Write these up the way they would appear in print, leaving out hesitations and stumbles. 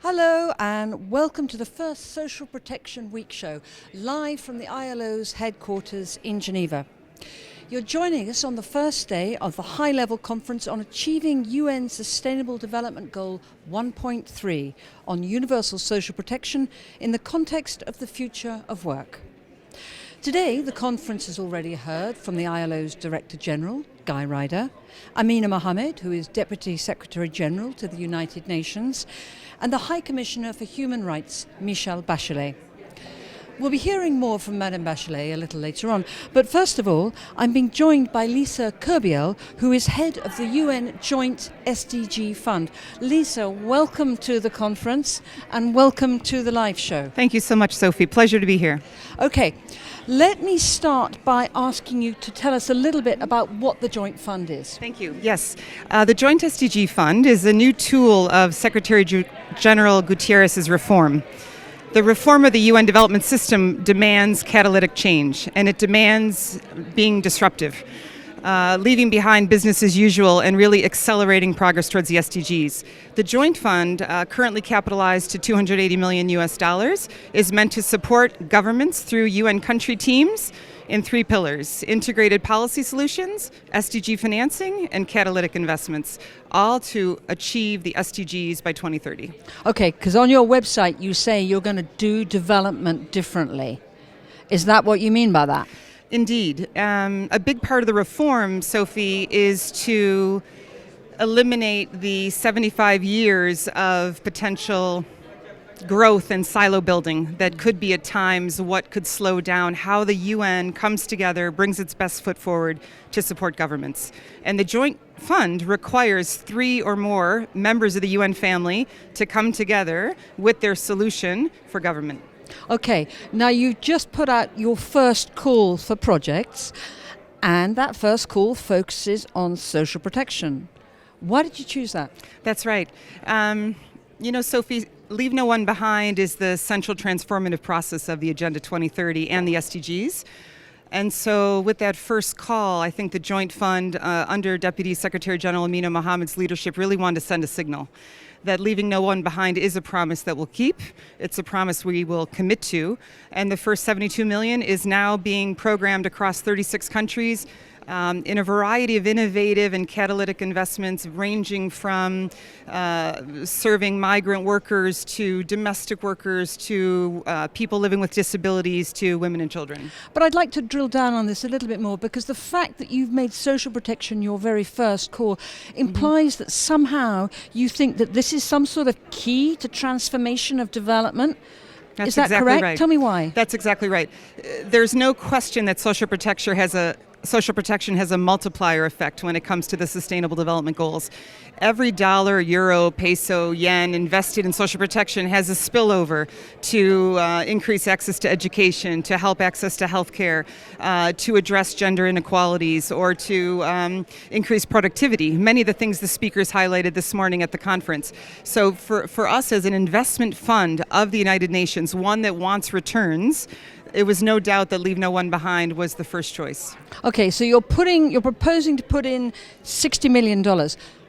Hello and welcome to the first Social Protection Week show, live from the ILO's headquarters in Geneva. You're joining us on the first day of the high-level conference on achieving UN Sustainable Development Goal 1.3 on universal social protection in the context of the future of work. Today, the conference has already heard from the ILO's Director General, Guy Ryder, Amina Mohammed, who is Deputy Secretary General to the United Nations, and the High Commissioner for Human Rights, Michelle Bachelet. We'll be hearing more from Madame Bachelet a little later on, but first of all, I'm being joined by Lisa Kerbiel, who is head of the UN Joint SDG Fund. Lisa, welcome to the conference and welcome to the live show. Thank you so much, Sophie. Pleasure to be here. Okay, let me start by asking you to tell us a little bit about what the Joint Fund is. Thank you. Yes, the Joint SDG Fund is a new tool of Secretary General Guterres' reform. The reform of the UN development system demands catalytic change, and it demands being disruptive, leaving behind business as usual and really accelerating progress towards the SDGs. The Joint Fund, currently capitalized to $280 million, is meant to support governments through UN country teams in three pillars: integrated policy solutions, SDG financing, and catalytic investments, all to achieve the SDGs by 2030. Okay, because on your website you say you're going to do development differently. Is that what you mean by that? Indeed. A big part of the reform, Sophie, is to eliminate the 75 years of potential growth and silo building that could be at times what could slow down how the UN comes together, brings its best foot forward to support governments. And the Joint Fund requires 3 or more members of the UN family to come together with their solution for government. Okay, now you just put out your first call for projects, and that first call focuses on social protection. Why did you choose that? That's right. Sophie, Leave No One Behind is the central transformative process of the Agenda 2030 and the SDGs. And so with that first call, I think the Joint Fund, under Deputy Secretary General Amina Mohammed's leadership, really wanted to send a signal that leaving no one behind is a promise that we'll keep. It's a promise we will commit to. And the first $72 million is now being programmed across 36 countries in a variety of innovative and catalytic investments, ranging from serving migrant workers to domestic workers to people living with disabilities to women and children. But I'd like to drill down on this a little bit more, because the fact that you've made social protection your very first call implies that somehow you think that this is some sort of key to transformation of development. That's is that exactly correct? Right. Tell me why. That's exactly right. There's no question that social protection has a multiplier effect when it comes to the Sustainable Development Goals. Every dollar, euro, peso, yen invested in social protection has a spillover to increase access to education, to help access to healthcare, to address gender inequalities, or to increase productivity. Many of the things the speakers highlighted this morning at the conference. So for us as an investment fund of the United Nations, one that wants returns, it was no doubt that Leave No One Behind was the first choice. Okay, so you're proposing to put in $60 million.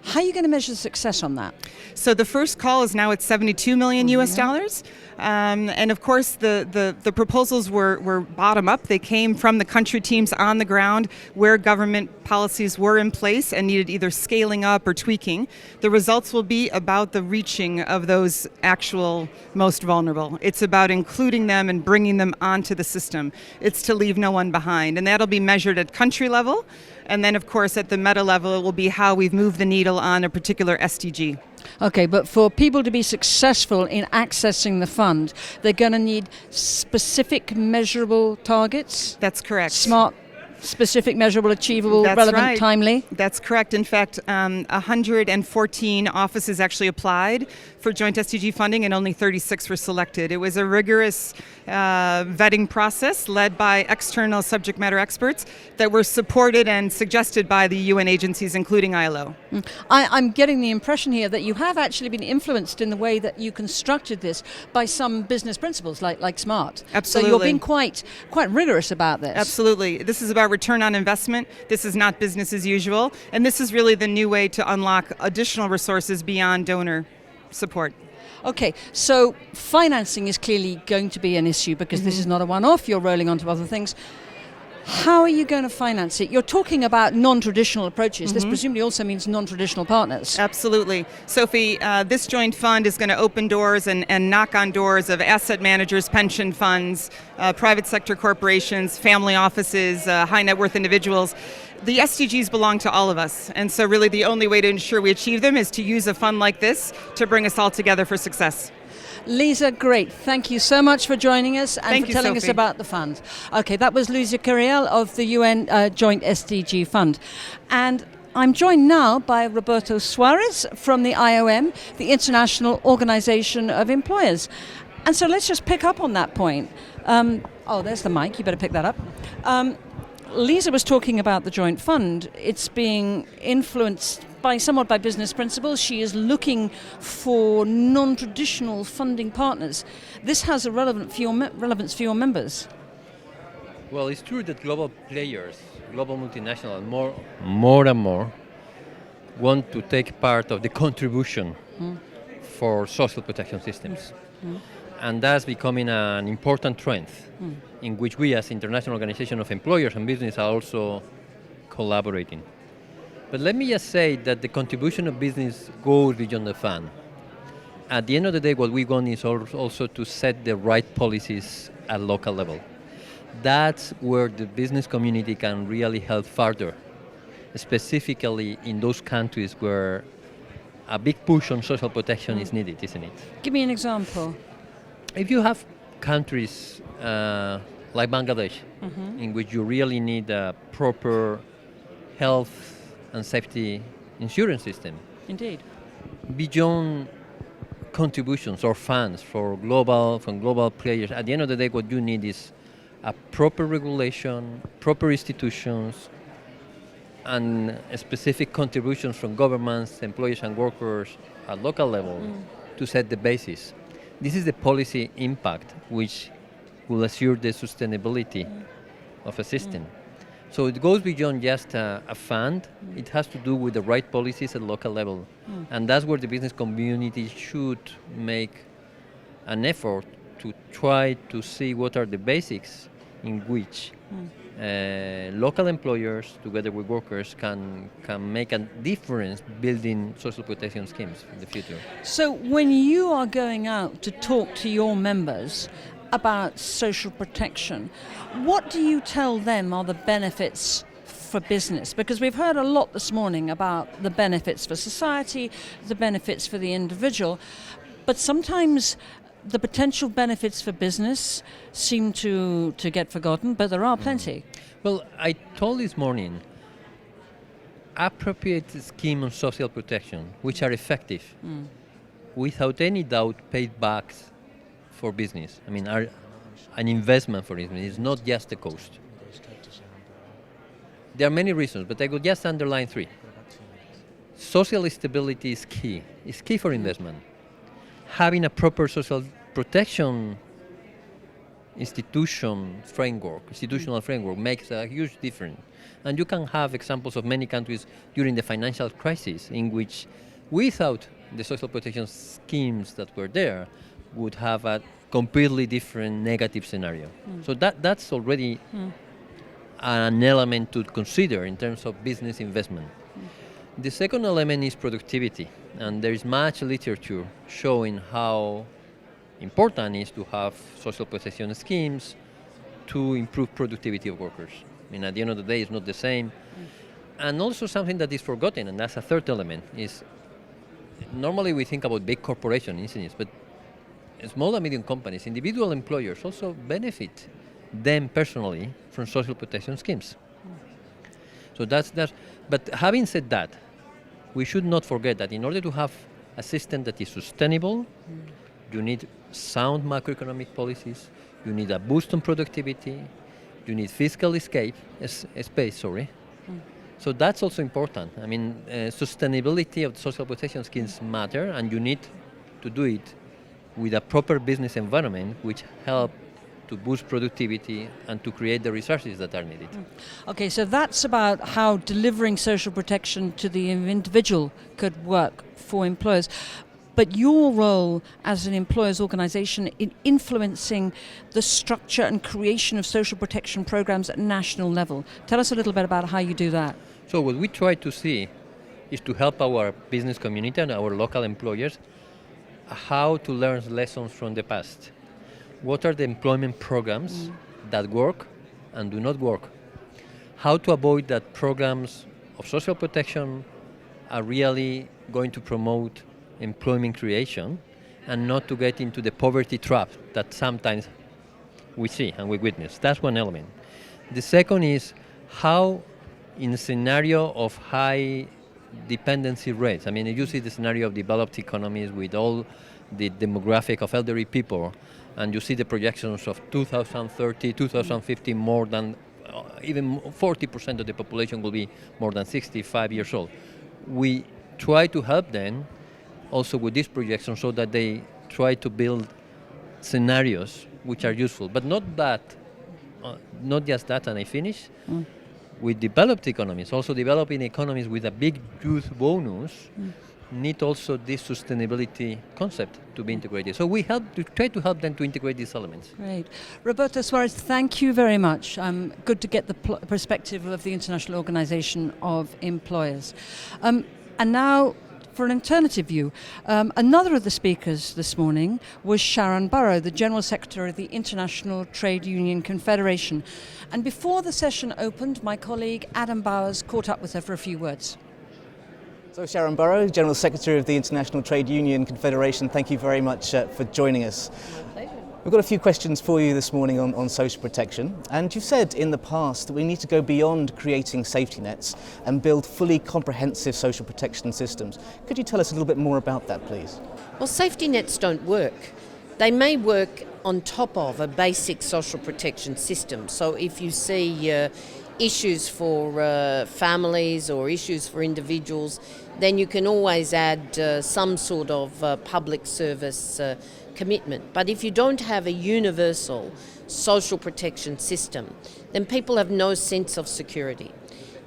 How are you going to measure success on that? So the first call is now at $72 million US. And of course, the proposals were bottom up. They came from the country teams on the ground where government policies were in place and needed either scaling up or tweaking. The results will be about the reaching of those actual most vulnerable. It's about including them and bringing them onto the system. It's to leave no one behind. And that'll be measured at country level. And then, of course, at the meta level, it will be how we've moved the needle on a particular SDG. Okay, but for people to be successful in accessing the fund, they're going to need specific measurable targets? That's correct. Smart, specific, measurable, achievable, That's relevant, right. timely? That's correct. In fact, 114 offices actually applied for joint SDG funding and only 36 were selected. It was a rigorous vetting process led by external subject matter experts that were supported and suggested by the UN agencies, including ILO. I'm getting the impression here that you have actually been influenced in the way that you constructed this by some business principles like SMART. Absolutely. So you're being quite rigorous about this. Absolutely. This is about return on investment. This is not business as usual. And this is really the new way to unlock additional resources beyond donor support. Okay, so financing is clearly going to be an issue because this is not a one-off, you're rolling onto other things. How are you going to finance it? You're talking about non-traditional approaches. This presumably also means non-traditional partners. Absolutely. Sophie, this joint fund is going to open doors and knock on doors of asset managers, pension funds, private sector corporations, family offices, high net worth individuals. The SDGs belong to all of us. And so really the only way to ensure we achieve them is to use a fund like this to bring us all together for success. Lisa, great. Thank you so much for joining us and Thank for you, telling us Sophie. about the fund. Okay, that was Lisa Curiel of the UN Joint SDG Fund. And I'm joined now by Roberto Suarez from the IOM, the International Organization of Employers. And so let's just pick up on that point. There's the mic. You better pick that up. Lisa was talking about the joint fund. It's being influenced somewhat by business principles. She is looking for non-traditional funding partners. This has a relevance for your members. Well, it's true that global players, global multinationals, more and more want to take part of the contribution for social protection systems. And that's becoming an important trend in which we as International Organization of Employers and Business are also collaborating. But let me just say that the contribution of business goes beyond the fund. At the end of the day, what we want is also to set the right policies at local level. That's where the business community can really help further, specifically in those countries where a big push on social protection is needed, isn't it? Give me an example. If you have countries like Bangladesh, in which you really need a proper health and safety insurance system, Indeed. beyond contributions or funds from global players, at the end of the day, what you need is a proper regulation, proper institutions, and specific contributions from governments, employers, and workers at local level to set the basis. This is the policy impact which will assure the sustainability of a system. So it goes beyond just a fund. It has to do with the right policies at local level. And that's where the business community should make an effort to try to see what are the basics in which local employers, together with workers, can make a difference building social protection schemes in the future. So when you are going out to talk to your members about social protection, what do you tell them are the benefits for business? Because we've heard a lot this morning about the benefits for society, the benefits for the individual, but sometimes the potential benefits for business seem to get forgotten, but there are plenty. Well, I told this morning, appropriate scheme on social protection, which are effective, without any doubt paid back for business. I mean, an investment for business is not just a cost. There are many reasons, but I would just underline three. Social stability is key. It's key for investment. Having a proper social protection institutional framework makes a huge difference. And you can have examples of many countries during the financial crisis in which, without the social protection schemes that were there, would have a completely different negative scenario. So that's already an element to consider in terms of business investment. The second element is productivity, and there is much literature showing how important it is to have social protection schemes to improve productivity of workers. I mean, at the end of the day, it's not the same. And also something that is forgotten, and that's a third element, is normally we think about big corporations, isn't it? But small and medium companies, individual employers also benefit them personally from social protection schemes. So that's. But having said that, we should not forget that in order to have a system that is sustainable, you need sound macroeconomic policies, you need a boost on productivity, you need fiscal space. So that's also important. I mean, sustainability of the social protection schemes matter, and you need to do it with a proper business environment which help to boost productivity and to create the resources that are needed. Okay, so that's about how delivering social protection to the individual could work for employers. but your role as an employers' organisation in influencing the structure and creation of social protection programmes at national level. Tell us a little bit about how you do that. So what we try to see is to help our business community and our local employers how to learn lessons from the past. What are the employment programs that work and do not work? How to avoid that programs of social protection are really going to promote employment creation and not to get into the poverty trap that sometimes we see and we witness. That's one element. The second is how in a scenario of high dependency rates, I mean, you see the scenario of developed economies with all the demographic of elderly people, and you see the projections of 2030, 2050, more than even 40% of the population will be more than 65 years old. We try to help them also with this projection so that they try to build scenarios which are useful, but not just that, and I finish. With developed economies, also developing economies with a big youth bonus, need also this sustainability concept to be integrated. So we try to help them to integrate these elements. Great. Roberto Suarez, thank you very much. Good to get the perspective of the International Organization of Employers. And now, for an alternative view, another of the speakers this morning was Sharon Burrow, the General Secretary of the International Trade Union Confederation. And before the session opened, my colleague Adam Bowers caught up with her for a few words. So Sharon Burrow, General Secretary of the International Trade Union Confederation, thank you very much for joining us. We've got a few questions for you this morning on social protection, and you've said in the past that we need to go beyond creating safety nets and build fully comprehensive social protection systems. Could you tell us a little bit more about that, please? Well, safety nets don't work. They may work on top of a basic social protection system. So if you see issues for families or issues for individuals, then you can always add some sort of public service commitment. But if you don't have a universal social protection system, then people have no sense of security.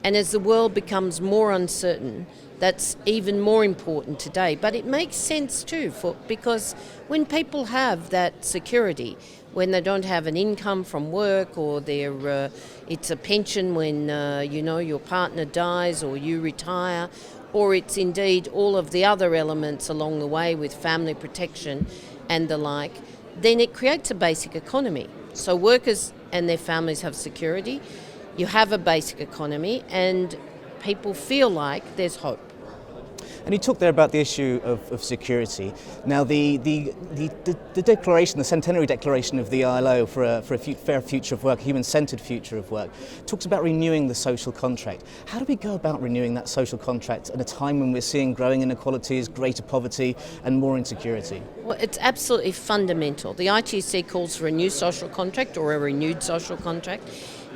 And as the world becomes more uncertain, that's even more important today. But it makes sense too, because when people have that security, when they don't have an income from work, or it's a pension when your partner dies or you retire, or it's indeed all of the other elements along the way with family protection and the like, then it creates a basic economy. So workers and their families have security, you have a basic economy, and people feel like there's hope. And you talked there about the issue of security. Now, the declaration, the centenary declaration of the ILO for a fair future of work, a human-centred future of work, talks about renewing the social contract. How do we go about renewing that social contract at a time when we're seeing growing inequalities, greater poverty, and more insecurity? Well, it's absolutely fundamental. The ITC calls for a new social contract or a renewed social contract.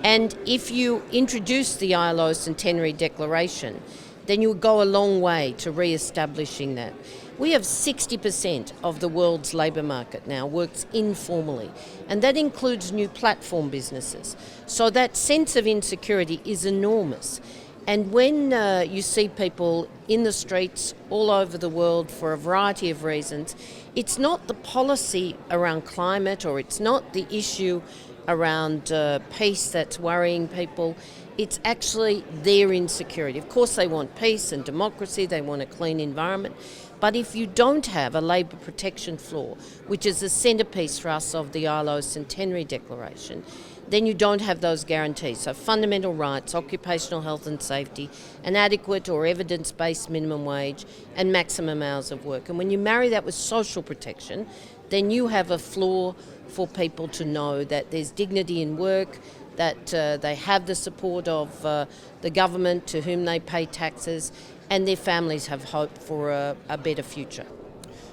And if you introduce the ILO centenary declaration, then you'll go a long way to re-establishing that. We have 60% of the world's labour market now works informally, and that includes new platform businesses. So that sense of insecurity is enormous. And when you see people in the streets all over the world for a variety of reasons, it's not the policy around climate, or it's not the issue around peace that's worrying people. It's actually their insecurity. Of course they want peace and democracy, they want a clean environment, but if you don't have a labour protection floor, which is the centrepiece for us of the ILO Centenary Declaration, then you don't have those guarantees. So fundamental rights, occupational health and safety, an adequate or evidence-based minimum wage, and maximum hours of work. And when you marry that with social protection, then you have a floor for people to know that there's dignity in work, that they have the support of the government to whom they pay taxes, and their families have hope for a better future.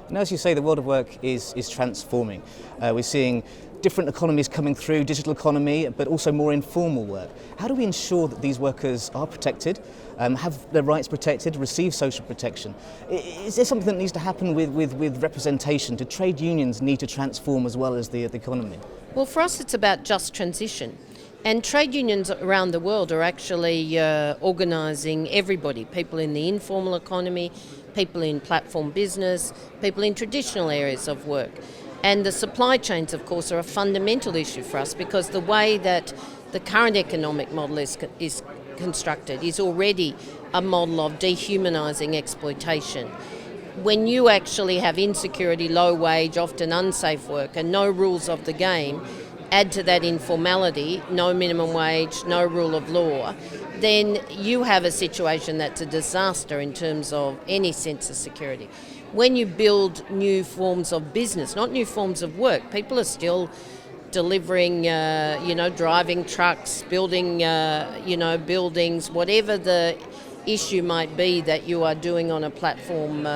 And as you say, the world of work is transforming. We're seeing different economies coming through, digital economy, but also more informal work. How do we ensure that these workers are protected, have their rights protected, receive social protection? Is there something that needs to happen with representation? Do trade unions need to transform as well as the economy? Well, for us it's about just transition. And trade unions around the world are actually organising everybody, people in the informal economy, people in platform business, people in traditional areas of work. And the supply chains, of course, are a fundamental issue for us because the way that the current economic model is constructed is already a model of dehumanising exploitation. When you actually have insecurity, low wage, often unsafe work, and no rules of the game, add to that informality, no minimum wage, no rule of law, then you have a situation that's a disaster in terms of any sense of security. When you build new forms of business, not new forms of work, people are still delivering, driving trucks, building, buildings, whatever the issue might be that you are doing on a platform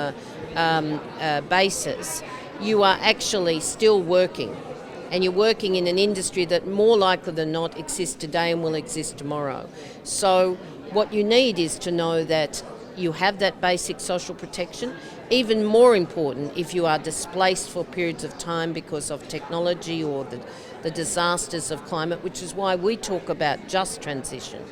basis, you are actually still working. And you're working in an industry that more likely than not exists today and will exist tomorrow. So what you need is to know that you have that basic social protection. Even more important, if you are displaced for periods of time because of technology or the disasters of climate, which is why we talk about just transition.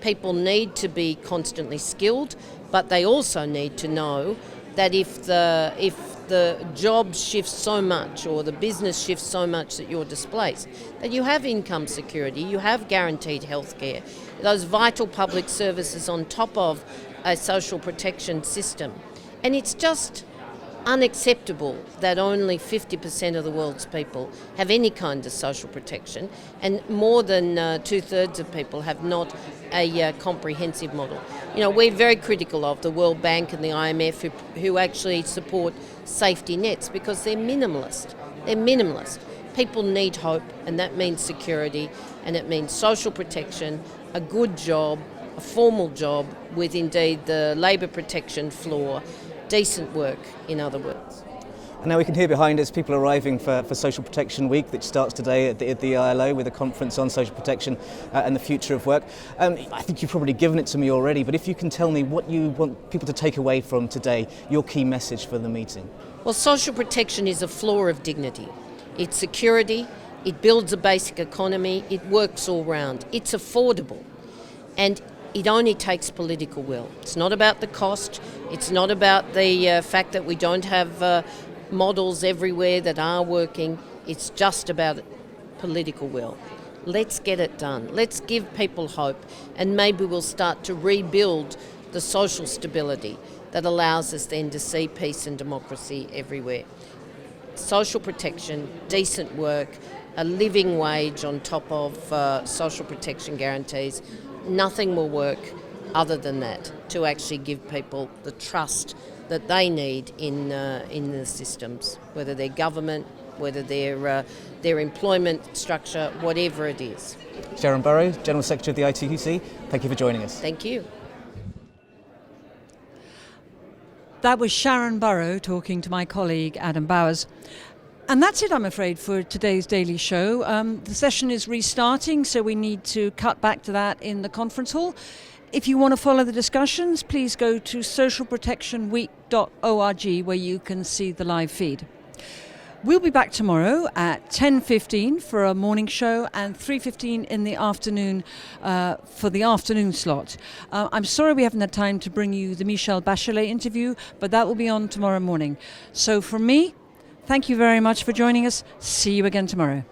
People need to be constantly skilled, but they also need to know that if the job shifts so much or the business shifts so much that you're displaced, that you have income security, you have guaranteed health care, those vital public services on top of a social protection system. And it's just unacceptable that only 50% of the world's people have any kind of social protection, and more than 2/3 of people have not a comprehensive model. We're very critical of the World Bank and the IMF who actually support safety nets because they're minimalist. They're minimalist. People need hope, and that means security, and it means social protection, a good job, a formal job with indeed the labour protection floor, decent work, in other words. And now we can hear behind us people arriving for Social Protection Week, which starts today at the ILO with a conference on social protection and the future of work. I think you've probably given it to me already, but if you can tell me what you want people to take away from today, your key message for the meeting. Well, social protection is a floor of dignity. It's security, it builds a basic economy, it works all round. It's affordable, and it only takes political will. It's not about the cost, it's not about the fact that we don't have models everywhere that are working, it's just about political will. Let's get it done. Let's give people hope, and maybe we'll start to rebuild the social stability that allows us then to see peace and democracy everywhere. Social protection, decent work, a living wage on top of social protection guarantees. Nothing will work other than that to actually give people the trust that they need in the systems, whether they're government, whether they're their employment structure, whatever it is. Sharon Burrow, General Secretary of the ITUC, thank you for joining us. Thank you. That was Sharon Burrow talking to my colleague Adam Bowers. And that's it, I'm afraid, for today's Daily Show. The session is restarting, so we need to cut back to that in the conference hall. If you want to follow the discussions, please go to socialprotectionweek.org where you can see the live feed. We'll be back tomorrow at 10:15 for a morning show and 3:15 in the afternoon for the afternoon slot. I'm sorry we haven't had time to bring you the Michelle Bachelet interview, but that will be on tomorrow morning. So from me, thank you very much for joining us. See you again tomorrow.